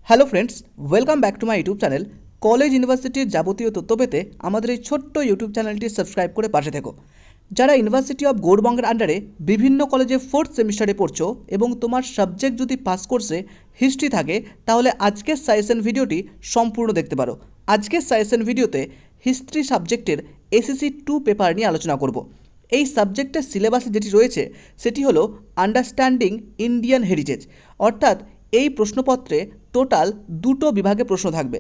Hello friends, welcome back to my YouTube channel. College ইউনিভার্সিটির যাবতীয় তথ্য পেতে আমাদের এই ছোট্ট ইউটিউব চ্যানেলটি সাবস্ক্রাইব করে পাশে থেকো। যারা ইউনিভার্সিটি অফ গৌড়বঙ্গের আন্ডারে বিভিন্ন কলেজে 4th সেমিস্টারে পড়ছো এবং তোমার সাবজেক্ট যদি পাস কোর্সে হিস্ট্রি থাকে, তাহলে আজকের সাজেশন ভিডিওটি সম্পূর্ণ দেখতে পারো। আজকের সাজেশন ভিডিওতে হিস্ট্রি সাবজেক্টের এসএসসি 2 পেপার নিয়ে আলোচনা করব। এই সাবজেক্টের সিলেবাসে যেটি রয়েছে সেটি হলো আন্ডারস্ট্যান্ডিং ইন্ডিয়ান হেরিটেজ, অর্থাৎ এই প্রশ্নপত্রে টোটাল দুটো বিভাগে প্রশ্ন থাকবে।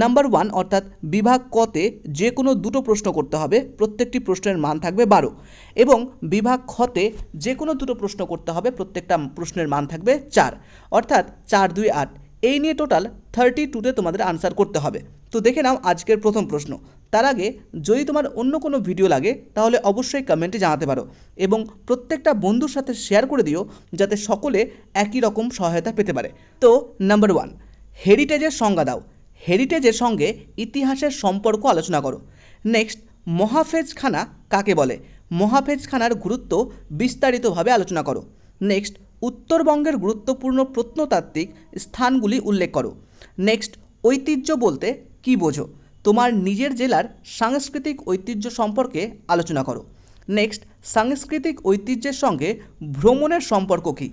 নাম্বার 1 অর্থাৎ বিভাগ কতে যে কোনো দুটো প্রশ্ন করতে হবে, প্রত্যেকটি প্রশ্নের মান থাকবে 12, এবং বিভাগ খতে যে কোনো দুটো প্রশ্ন করতে হবে, প্রত্যেকটা প্রশ্নের মান থাকবে 4, অর্থাৎ 4 2 8। এই নিয়ে টোটাল 32তে তোমাদের আনসার করতে হবে। তো দেখে নাও আজকের প্রথম প্রশ্ন। তার আগে যদি তোমার অন্য কোনো ভিডিও লাগে তাহলে অবশ্যই কমেন্টে জানাতে পারো এবং প্রত্যেকটা বন্ধুর সাথে শেয়ার করে দিও যাতে সকলে একই রকম সহায়তা পেতে পারে। তো নাম্বার 1, হেরিটেজের সংজ্ঞা দাও। হেরিটেজের সঙ্গে ইতিহাসের সম্পর্ক আলোচনা করো। নেক্সট, মহাফেজখানা কাকে বলে? মহাফেজখানার গুরুত্ব বিস্তারিতভাবে আলোচনা করো। নেক্সট, উত্তরবঙ্গের গুরুত্বপূর্ণ প্রত্নতাত্ত্বিক স্থানগুলি উল্লেখ করো। নেক্সট, ঐতিহ্য বলতে কী বোঝো? তোমার নিজের জেলার সাংস্কৃতিক ঐতিহ্য সম্পর্কে আলোচনা করো। নেক্সট, সাংস্কৃতিক ঐতিহ্যের সঙ্গে ভ্রমণের সম্পর্ক কী?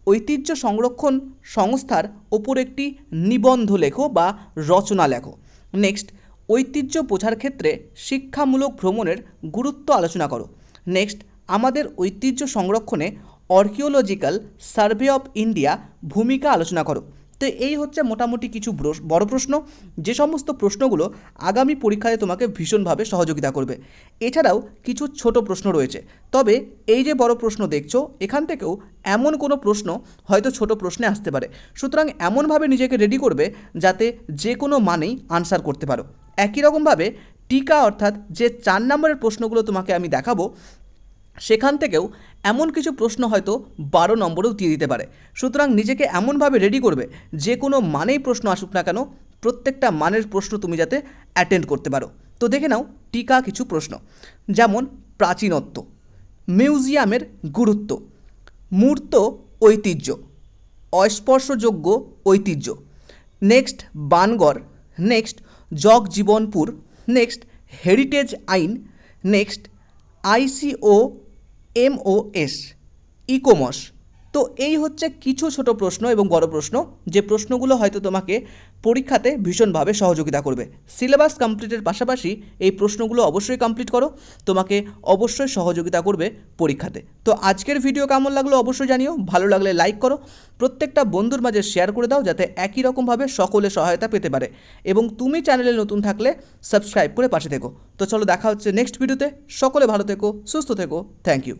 ঐতিহ্য সংরক্ষণ সংস্থার ওপর একটি নিবন্ধ লেখো বা রচনা লেখো। নেক্সট, ঐতিহ্য বোঝার ক্ষেত্রে শিক্ষামূলক ভ্রমণের গুরুত্ব আলোচনা করো। নেক্সট, আমাদের ঐতিহ্য সংরক্ষণে আর্কিওলজিক্যাল সার্ভে অফ ইন্ডিয়া ভূমিকা আলোচনা করো। তো এই হচ্ছে মোটামুটি কিছু বড় প্রশ্ন, যে সমস্ত প্রশ্নগুলো আগামী পরীক্ষায় তোমাকে ভীষণভাবে সহযোগিতা করবে। এছাড়াও কিছু ছোট প্রশ্ন রয়েছে, তবে এই যে বড় প্রশ্ন দেখছো এখান থেকেও এমন কোনো প্রশ্ন হয়তো ছোট প্রশ্নে আসতে পারে, সুতরাং এমনভাবে নিজেকে রেডি করবে যাতে যে কোনো মানেই আনসার করতে পারো। একই রকমভাবে টিকা অর্থাৎ যে 4 নম্বরের প্রশ্নগুলো তোমাকে আমি দেখাবো সেখান থেকেও এমন কিছু প্রশ্ন হয়তো 12 নম্বরেও দিয়ে দিতে পারে, সুতরাং নিজেকে এমনভাবে রেডি করবে যে কোনো মানেই প্রশ্ন আসুক না কেন প্রত্যেকটা মানের প্রশ্ন তুমি যাতে অ্যাটেন্ড করতে পারো। তো দেখে নাও টিকা কিছু প্রশ্ন, যেমন প্রাচীনত্ব, মিউজিয়ামের গুরুত্ব, মূর্ত ঐতিহ্য, অস্পর্শযোগ্য ঐতিহ্য। Next, Bangarh. Next, Jagjivanpur. Next, heritage আইন। Next, I C O M O S, ICOMOS. তো এই হচ্ছে কিছু ছোট প্রশ্ন এবং বড় প্রশ্ন, যে প্রশ্নগুলো হয়তো তোমাকে পরীক্ষাতে ভীষণভাবে সহযোগিতা করবে। সিলেবাস কমপ্লিটের পাশাপাশি এই প্রশ্নগুলো অবশ্যই কমপ্লিট করো, তোমাকে অবশ্যই সহযোগিতা করবে পরীক্ষাতে। তো আজকের ভিডিও কেমন লাগলো অবশ্যই জানিও, ভালো লাগলে লাইক করো, প্রত্যেকটা বন্ধুর মাঝে শেয়ার করে দাও যাতে একই রকমভাবে সকলে সহায়তা পেতে পারে, এবং তুমি চ্যানেলে নতুন থাকলে সাবস্ক্রাইব করে পাশে থেকো। তো চলো দেখা হচ্ছে নেক্সট ভিডিওতে। সকলে ভালো থেকো, সুস্থ থেকো, থ্যাংক ইউ।